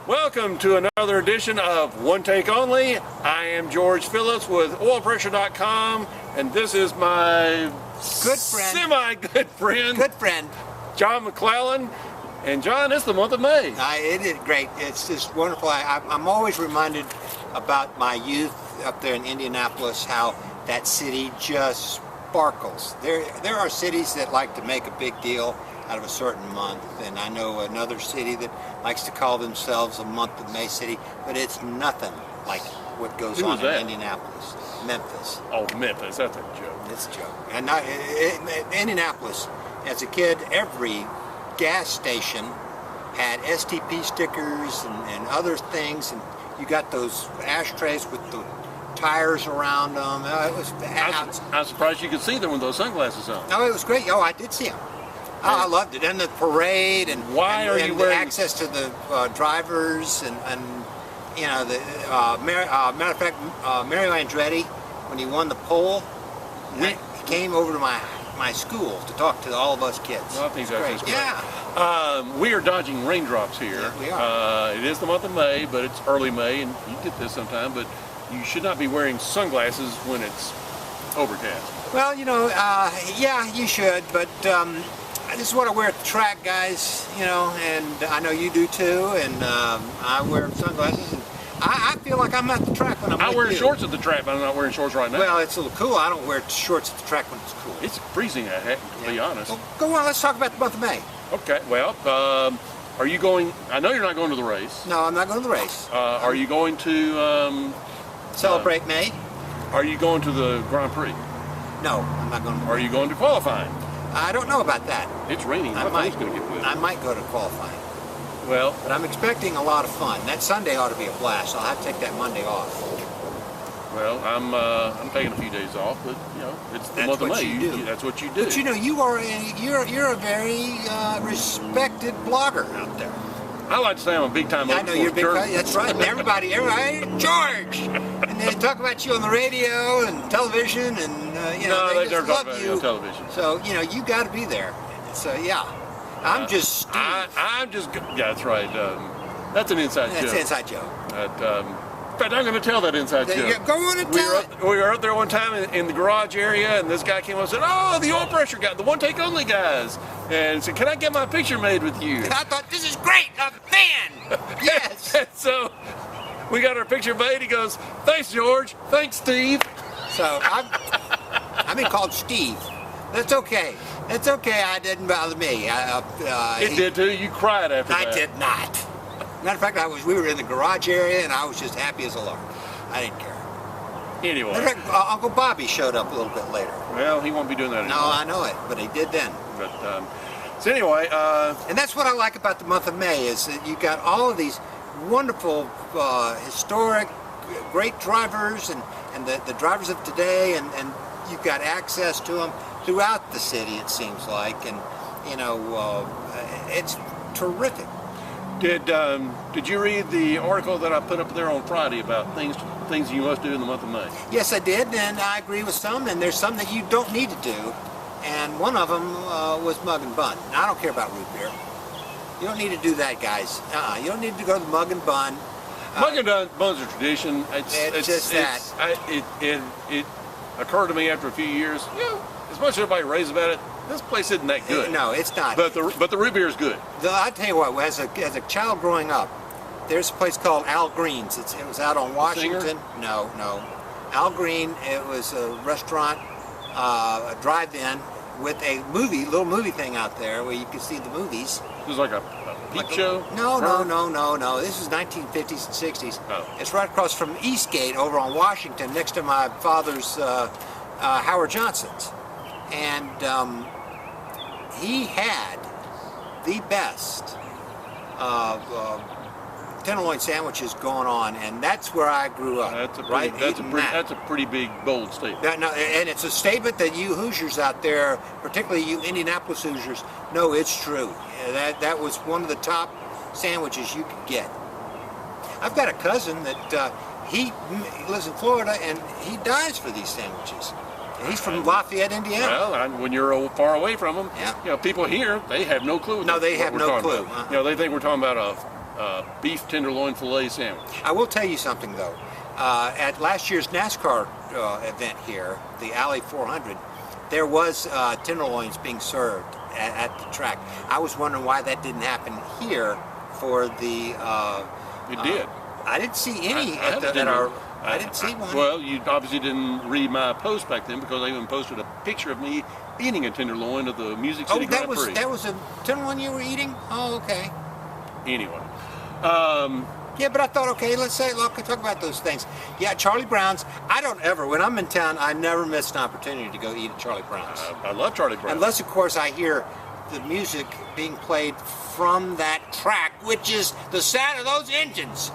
Welcome to another edition of One Take Only. I am George Phillips with oilpressure.com, and this is my good friend, semi-good friend, John McClellan. And John, it's the month of May. It is great. It's just wonderful. I'm always reminded about my youth up there in Indianapolis, how that city just sparkles. There are cities that like to make a big deal out of a certain month, and I know another city that likes to call themselves a month of May city, but it's nothing like what goes on in Indianapolis. Memphis. Oh, Memphis, that's a joke. It's a joke. And Indianapolis, as a kid, every gas station had STP stickers and other things, and you got those ashtrays with the tires around them. I'm surprised you could see them with those sunglasses on. Oh, it was great. Oh, I did see them. Oh, I loved it. And the parade, and the access to the drivers, and you know, the matter of fact, Mario Andretti, when he won the pole, he came over to my school to talk to all of us kids. Well, I think that's great. Yeah. We are dodging raindrops here. Yeah, we are. It is the month of May, but it's early May, and you get this sometime, but you should not be wearing sunglasses when it's overcast. Well, you know, yeah, you should, but this is what I wear at the track, guys, you know, and I know you do too, and I wear sunglasses, and I feel like I'm at the track when I'm I wear shorts at the track, but I'm not wearing shorts right now. Well, it's a little cool. I don't wear shorts at the track when it's cool. It's freezing, to be honest. Well, go on, let's talk about the month of May. Okay, well, are you going, I know you're not going to the race. No, I'm not going to the race. Are you going to... celebrate May? Are you going to the Grand Prix? No, I'm not going to. Are you going to qualifying? I don't know about that. It's raining. I might going to get wet. I might go to qualifying. Well, but I'm expecting a lot of fun. That Sunday ought to be a blast. I'll have to take that Monday off. Well, I'm taking a few days off, but you know, it's the month of May. That's what you do. But you know, you're a very respected blogger out there. I like to say I'm a big time. I know you're a big time. That's right. And everybody, George. And they talk about you on the radio and television, and you know, they just love you on television. So you know, you got to be there. So yeah, I'm just Steve. Yeah, that's right. That's an inside joke. That's an inside joke. In fact, I'm going to tell that inside joke. Yeah, go on and tell it. We were up there one time in the garage area, and this guy came up and said, "Oh, the oil pressure guy, the One Take Only guys," and said, "Can I get my picture made with you?" And I thought, this is great, a fan. Yes. And so we got our picture made. He goes, "Thanks, George. Thanks, Steve." So I've been called Steve. That's okay. That's okay. It didn't bother me. It did too. You cried after that. I did not. Matter of fact, we were in the garage area, and I was just happy as a lark. I didn't care. Anyway. Matter of fact, Uncle Bobby showed up a little bit later. Well, he won't be doing that anymore. No, I know it, but he did then. But so anyway, and that's what I like about the month of May, is that you got all of these wonderful, historic, great drivers, and the drivers of today, and you've got access to them throughout the city, it seems like, and you know, it's terrific. Did you read the article that I put up there on Friday about things you must do in the month of May? Yes, I did, and I agree with some, and there's some that you don't need to do, and one of them was mug and bun. Now, I don't care about root beer. You don't need to do that, guys. You don't need to go to the mug and bun. Mug and bun's a tradition. It's just that. It occurred to me after a few years, you know, as much as everybody raves about it, this place isn't that good. No, it's not. But the root beer is good. I tell you what, as a child growing up, there's a place called Al Green's. It was out on Washington. No. Al Green. It was a restaurant, a drive-in with a little movie thing out there where you could see the movies. It was like a peep show? No. This was 1950s and 60s. Oh. It's right across from Eastgate over on Washington, next to my father's Howard Johnson's. And he had the best tenderloin sandwiches going on, and that's where I grew up. That's a pretty big, bold statement. And it's a statement that you Hoosiers out there, particularly you Indianapolis Hoosiers, know it's true. That was one of the top sandwiches you could get. I've got a cousin that he lives in Florida, and he dies for these sandwiches. He's from Lafayette, Indiana. Well, when you're far away from them, yeah. You know, people here, they have no clue. No, they have no clue. You know, they think we're talking about beef tenderloin filet sandwich. I will tell you something though. At last year's NASCAR event here, the Alley 400, there was tenderloins being served at the track. I was wondering why that didn't happen here for the. It did. I didn't see any I didn't see one. Well, you obviously didn't read my post back then because I even posted a picture of me eating a tenderloin of the Music City Grand Prix. That was a tenderloin you were eating? Oh, okay. Anyway. Yeah, but I thought, okay, let's talk about those things. Yeah, Charlie Brown's. I don't ever, when I'm in town, I never miss an opportunity to go eat at Charlie Brown's. I love Charlie Brown. Unless, of course, I hear the music being played from that track, which is the sound of those engines.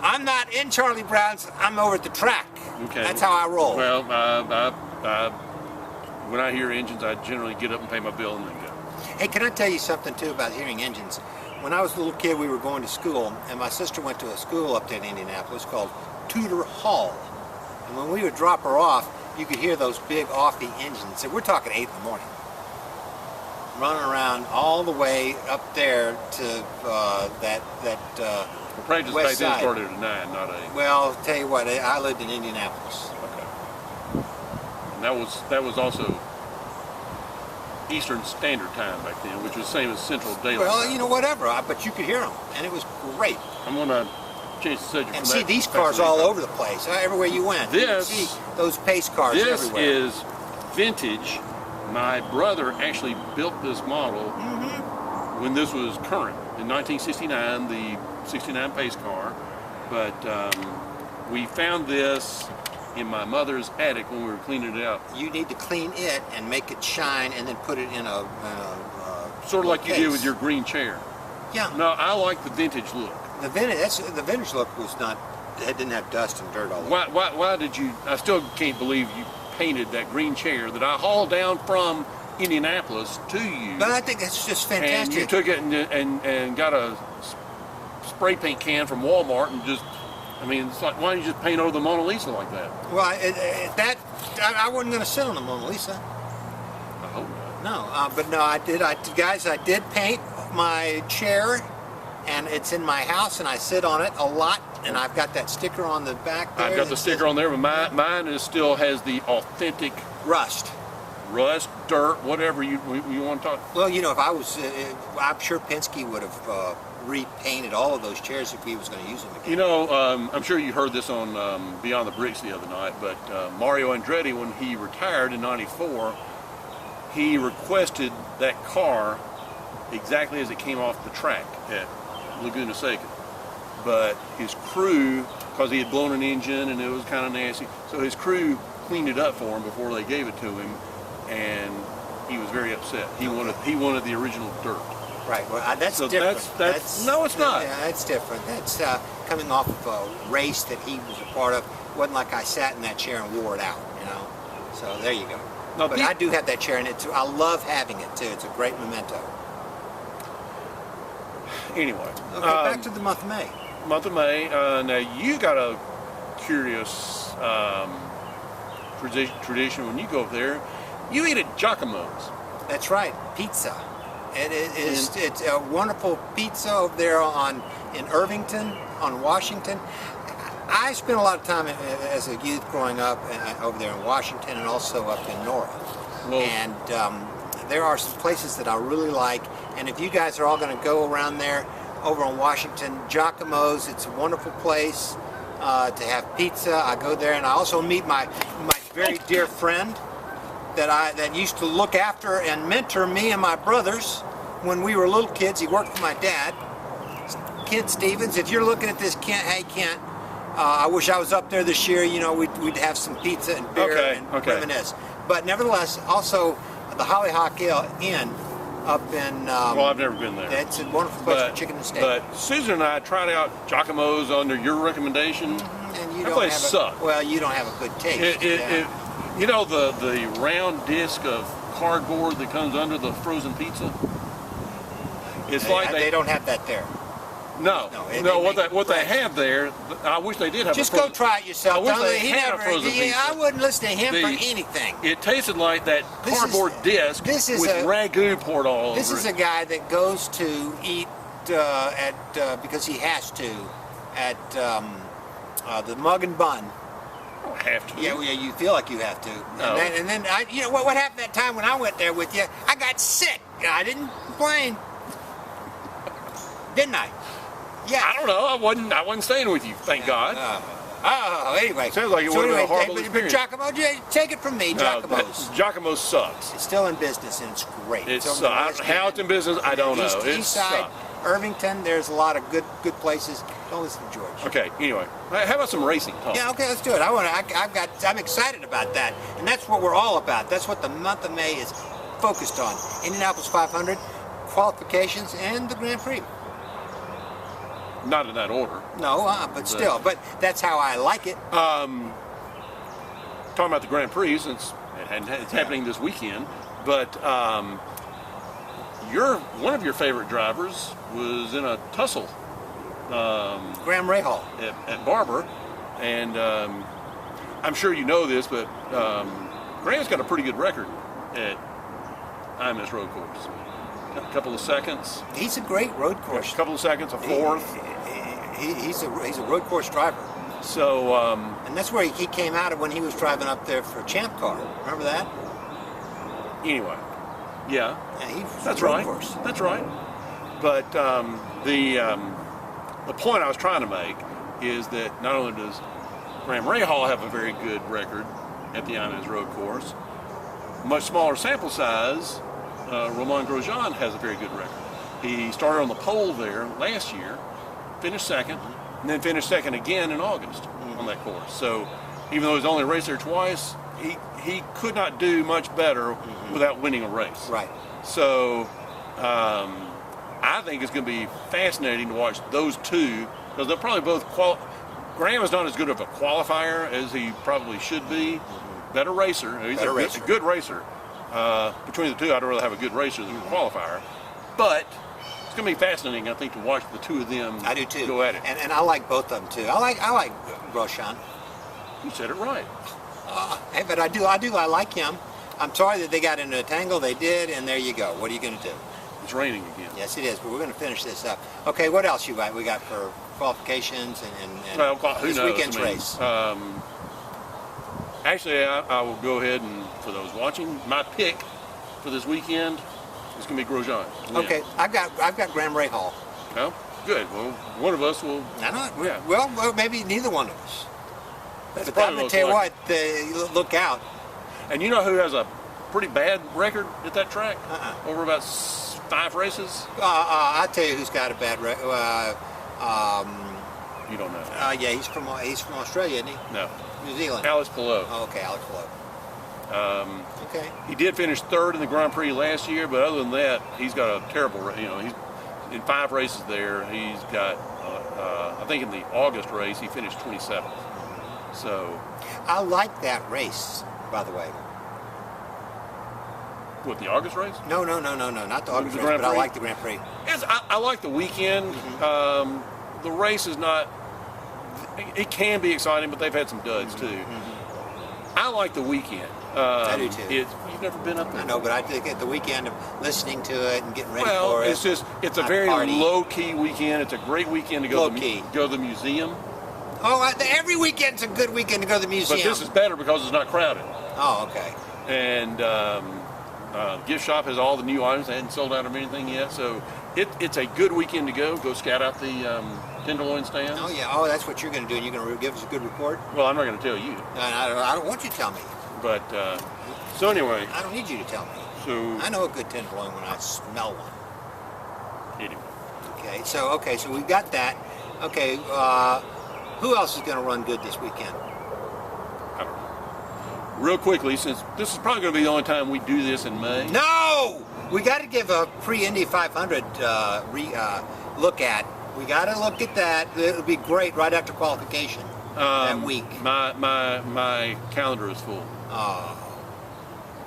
I'm not in Charlie Brown's, I'm over at the track. Okay. That's how I roll. Well, when I hear engines, I generally get up and pay my bill and then go. Hey, can I tell you something, too, about hearing engines? When I was a little kid, we were going to school, and my sister went to a school up there in Indianapolis called Tudor Hall. And when we would drop her off, you could hear those big offie engines. And we're talking 8 in the morning. Running around all the way up there to Well, practice back west then side. started at 9, not 8. Well, tell you what, I lived in Indianapolis. Okay. And that was also Eastern Standard Time back then, which was the same as Central Daylight Well, Time. you know, whatever, but you could hear them, and it was great. I'm going to change the subject And from see that these back cars to all that. over the place, everywhere you went. You could This- see those pace cars This everywhere. is vintage. My brother actually built this model when this was current in 1969, the 69 pace car. But we found this in my mother's attic when we were cleaning it out. You need to clean it and make it shine, and then put it in a Sort of like you did case. with your green chair. Yeah. No, I like the vintage look. The vintage look was not. It didn't have dust and dirt all over. Why did you? I still can't believe you painted that green chair that I hauled down from Indianapolis to you. But I think that's just fantastic. And you took it and got a spray paint can from Walmart and just, I mean, it's like, why don't you just paint over the Mona Lisa like that? Well, I wasn't going to sit on the Mona Lisa. I hope not. No, but no, I did. Guys, I did paint my chair, and it's in my house, and I sit on it a lot. And I've got that sticker on the back there. I've got the that sticker says on there, but mine is still has the authentic rust. rust, dirt, whatever you want to talk. Well, you know, if I was, I'm sure Penske would have repainted all of those chairs if he was going to use them again. You know, I'm sure you heard this on Beyond the Bricks the other night, but Mario Andretti, when he retired in '94, he requested that car exactly as it came off the track at Laguna Seca. But his crew, because he had blown an engine and it was kind of nasty, so his crew cleaned it up for him before they gave it to him, and he was very upset. He wanted the original dirt. Right. Well, that's So different. that's no, it's not. Yeah, that's different. That's coming off of a race that he was a part of. It wasn't like I sat in that chair and wore it out, you know. So there you go. Now, But I do have that chair, and I love having it too. It's a great memento. Anyway, Okay, back to the month of May. month of May. Now you got a curious tradition when you go up there. You eat at Giacomo's. That's right, pizza. It's a wonderful pizza over there in Irvington, on Washington. I spent a lot of time as a youth growing up over there in Washington and also up in Nora. Well, And there are some places that I really like. And if you guys are all going to go around there, over on Washington, Giacomo's, it's a wonderful place to have pizza. I go there, and I also meet my very dear friend that used to look after and mentor me and my brothers when we were little kids. He worked for my dad, Kent Stevens. If you're looking at this, Kent, hey Kent, I wish I was up there this year. You know, we'd have some pizza and beer and reminisce. But nevertheless, also the Hollyhock Inn up in. well, I've never been there. It's a wonderful place for chicken and steak. But Susan and I tried out Giacomo's under your recommendation. And you that don't place have sucked. Well, you don't have a good taste. You know the round disc of cardboard that comes under the frozen pizza? It's like they don't have that there. No. What they have there, I wish they did have. Just a go try it yourself. I wish they He had a never- frozen he- pizza. I wouldn't listen to him for anything. It tasted like that This is- cardboard disc this is with a- ragu poured all This over is it. a guy that goes to eat because he has to at the Mug and Bun. I don't have to. Yeah, well, yeah, you feel like you have to. No. And then I, you know what happened that time when I went there with you? I got sick. I didn't complain, didn't I? Yeah. I don't know. I wasn't staying with you. Thank God. Anyway. Sounds like it would've been a horrible but experience. Giacomo, take it from me, Giacomo's. Giacomo sucks. It's still in business and it's great. How it's in business, I don't know. It East Side, sucks. Irvington, there's a lot of good places. Don't listen to George. Okay. Anyway, how about some racing talk? Yeah, okay, let's do it. I'm excited about that, and that's what we're all about. That's what the month of May is focused on. Indianapolis 500 qualifications and the Grand Prix. Not in that order. No, but still, but that's how I like it. Talking about the Grand Prix, since it's happening this weekend, but one of your favorite drivers was in a tussle. Graham Rahal. At Barber, and I'm sure you know this, but Graham's got a pretty good record at IMS Road Course. A couple of seconds. He's a great road course. A couple of seconds, a fourth. He's a road course driver. So. And that's where he came out of when he was driving up there for Champ Car. Remember that? Anyway, yeah. That's right. Course. That's right. But the point I was trying to make is that not only does Graham Rahal have a very good record at the IMS Road Course, much smaller sample size, Romain Grosjean has a very good record. He started on the pole there last year, finished second, and then finished second again in August on that course. So even though he's only raced there twice, he could not do much better without winning a race. Right. So I think it's going to be fascinating to watch those two, because they'll probably both Graham is not as good of a qualifier as he probably should be. Better racer. He's a good racer. Between the two, I'd rather have a good racer than a qualifier. But it's going to be fascinating, I think, to watch the two of them. I do too. Go at it. And I like both of them too. I like Grosjean. You said it right. Hey, but I like him. I'm sorry that they got in a tangle. They did, and there you go. What are you going to do? It's raining again. Yes, it is. But we're going to finish this up. Okay, what else you got? We got for qualifications and well, who this knows? weekend's race. Actually, I will go ahead and, for those watching, my pick for this weekend is going to be Grosjean. Okay, I've got Graham Rahal. Well, good. Well, one of us will. I know. Yeah. Well, maybe neither one of us. That's But I'm going to tell you what, look out. And you know who has a pretty bad record at that track? Over about 5 races? I'll tell you who's got a bad record. You don't know. Yeah, he's from Australia, isn't he? No. New Zealand. Alex Palou. Oh, okay, Alex Palou. Okay. He did finish 3rd in the Grand Prix last year, but other than that, he's got a terrible. He's in 5 races there. He's got. I think in the August race, he finished 27th. So. I like that race, by the way. What, the August race? No, not the August race, but I like the Grand Prix. I like the weekend. The race is not. It can be exciting, but they've had some duds too. I like the weekend. I do too. You've never been up there. I know, but I think at the weekend of listening to it and getting ready for it. It's a very low-key weekend. It's a great weekend to go to the museum. Oh, every weekend's a good weekend to go to the museum. But this is better because it's not crowded. Oh, okay. And gift shop has all the new items. They hadn't sold out of anything yet, so it's a good weekend to go. Go scout out the tenderloin stands. Oh yeah. Oh, that's what you're going to do. And you're going to give us a good report. Well, I'm not going to tell you. I don't want you to tell me. But so anyway. I don't need you to tell me. So I know a good tenderloin when I smell one. Anyway. Okay. So we got that. Okay. Who else is going to run good this weekend? I don't know. Real quickly, since this is probably going to be the only time we do this in May. No! We got to give a pre-Indy 500 look at. We got to look at that. It'll be great right after qualification that week. My calendar is full. Oh.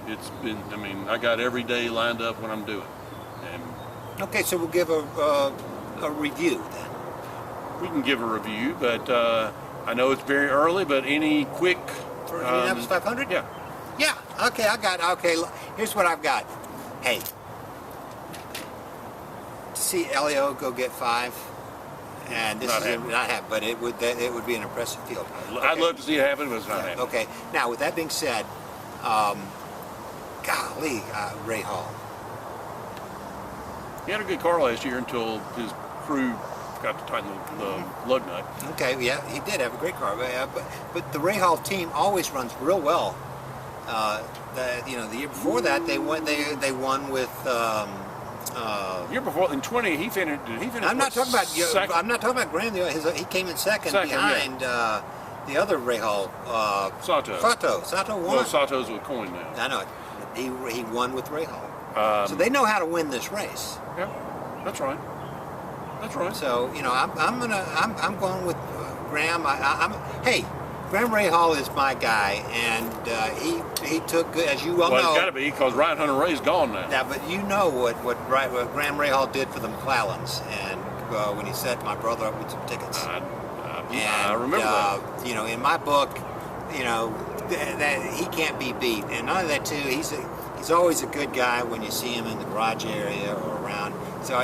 It's been. I mean, I got every day lined up when I'm doing. And okay, so we'll give a review then. We can give a review, but I know it's very early. But any quick for Indianapolis 500? Yeah. Yeah. Okay, here's what I've got. Hey, see Elio go get 5, and this Not is happening. not happening, but it would be an impressive field. I'd Okay. love to see it happen, but it's not Yeah, happening. okay. Now, with that being said, golly, Ray Hall. He had a good car last year until his crew got to tighten the lug nut. Okay, yeah, he did have a great car, but the Ray Hall team always runs real well. The year before that, they won with. Year before, in 20, he finished. Did he finish? I'm not talking about. second? I'm not talking about Graham. He came in second Second, behind the other Ray Hall. Sato. Sato won. Well, Sato's with coin now. I know it. He won with Ray Hall. So they know how to win this race. Yeah, that's right. That's right. So I'm going with Graham. Hey, Graham Rahal is my guy, and he took good, as you well Well, know. it's got to be because Ryan Hunter Ray's gone now. Yeah, but you know what Graham Rahal did for the McClellans, and when he set my brother up with some tickets. I remember that. In my book, that he can't be beat, and not only that too, he's always a good guy when you see him in the garage area or around. So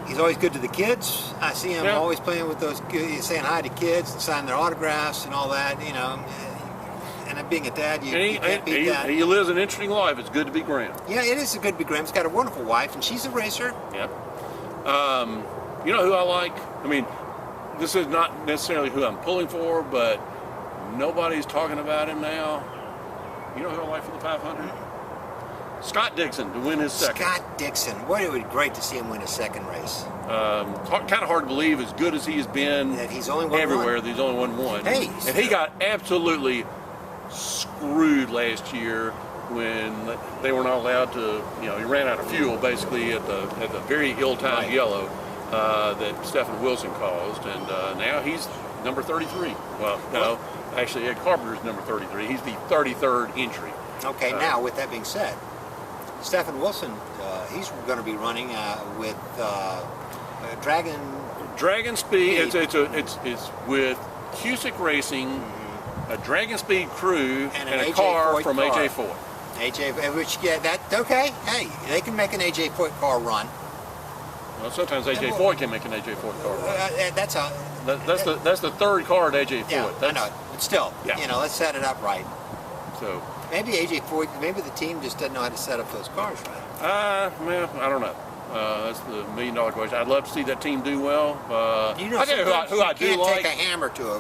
he's always good to the kids. I see him always playing with those, saying hi to kids and signing their autographs and all that. And being a dad, you can't beat that. He lives an interesting life. It's good to be Graham. Yeah, it is good to be Graham. He's got a wonderful wife, and she's a racer. Yeah. You know who I like? I mean, this is not necessarily who I'm pulling for, but nobody's talking about him now. You know who I like for the 500? Scott Dixon to win his second. Scott Dixon. Boy, it would be great to see him win a second race. Kind of hard to believe, as good as he has been That he's only won everywhere, one. that he's only won one. Hey, and he got absolutely screwed last year when they were not allowed to, he ran out of fuel basically at the very ill-timed Right. yellow that Stephen Wilson caused, and now he's number 33. Well, no, actually Ed Carpenter's number 33. He's the 33rd entry. Okay, now with that being said, Stephen Wilson, he's going to be running with Dragon Speed. Speed. It's with Cusick Racing, a Dragon Speed crew, And and an a AJ car Foyt from car. AJ Foyt. Okay. Hey, they can make an AJ Foyt car run. Well, sometimes AJ Foyt can make an AJ Foyt car. Run. That's the third car at AJ Foyt. Yeah, I That's, know it. But still, Yeah. let's set it up right. So, Maybe AJ Foyt, maybe the team just doesn't know how to set up those cars right. well, I don't know. That's the $1 million question. I'd love to see that team do well. I tell you who sometimes I you do can't like. take a hammer to a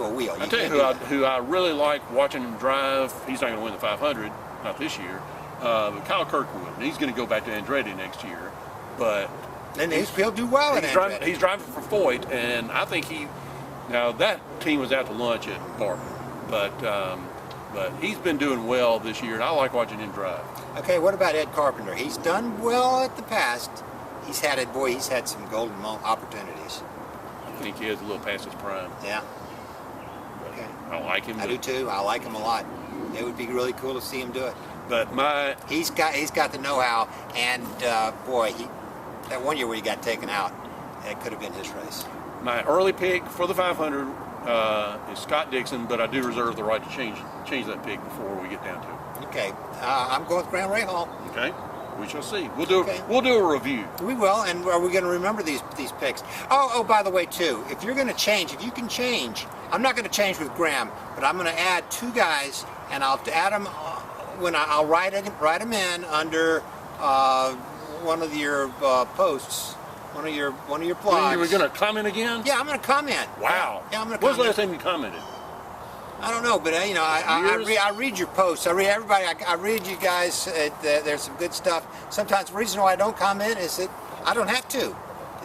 wheel. I tell you who I really like watching him drive. He's not going to win the 500, not this year. But Kyle Kirkwood. He's going to go back to Andretti next year, but And he'll do well in Andretti. he's driving for Foyt, and I think now that team was out to lunch at Barton, but he's been doing well this year, and I like watching him drive. Okay, what about Ed Carpenter? He's done well at the past. He's had some golden opportunities. I think he is a little past his prime. Yeah. Okay. I like him. I do too. I like him a lot. It would be really cool to see him do it. But He's got the know-how, and that one year where he got taken out, that could have been his race. my early pick for the 500 is Scott Dixon, but I do reserve the right to change that pick before we get down to it. Okay, I'm going with Graham Rahal. Okay, we shall see. We'll do Okay. a review. We will, and are we going to remember these picks? Oh, by the way, too, if you're going to change, if you can change, I'm not going to change with Graham, but I'm going to add 2 guys, and I'll add them when I'll write them in under one of your posts, one of your blogs. You were going to comment again? Yeah, I'm going to comment. Wow. Yeah, I'm going to When's comment. the last time you commented? I don't know, but I read your posts. I read everybody. I read you guys. There's some good stuff. Sometimes the reason why I don't comment is that I don't have to.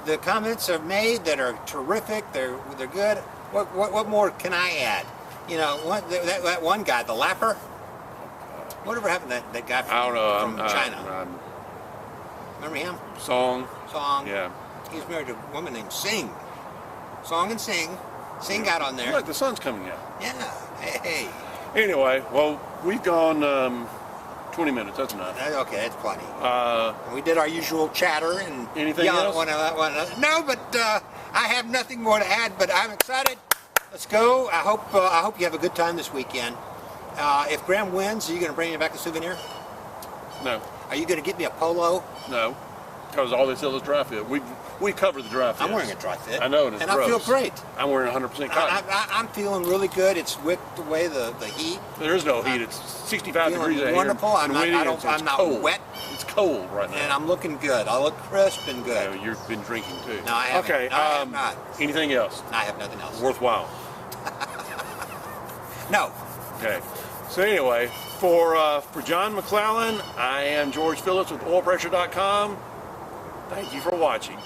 The comments are made that are terrific. They're good. What more can I add? That one guy, the Lapper. Whatever happened to that guy I don't know. from China? Remember him? Song. Yeah. He was married to a woman named Singh. Song and Singh. Singh got on there. Look, the sun's coming out. Yeah. Hey. Anyway, well, we've gone 20 minutes. That's enough. Okay, that's plenty. We did our usual chatter and Anything yell at else? one another. No, but I have nothing more to add. But I'm excited. Let's go. I hope you have a good time this weekend. If Graham wins, are you going to bring me back a souvenir? No. Are you going to get me a polo? No, because all they sell is dry fit. We cover the dry fit. I'm wearing a dry fit. I know, and it's I feel gross. great. I'm wearing 100% cotton. I'm feeling really good. It's whipped away the heat. There is no heat. It's 65 Feeling degrees out wonderful. here. I'm and not- windy, I don't- it's I'm not cold. wet. It's cold right now. And I'm looking good. I look crisp and good. You know, you've been drinking too. No, I haven't. Okay. No, I have not. Anything else I have nothing else. worthwhile? No. Okay. So anyway, for John McClellan, I am George Phillips with OilPressure.com. Thank you for watching.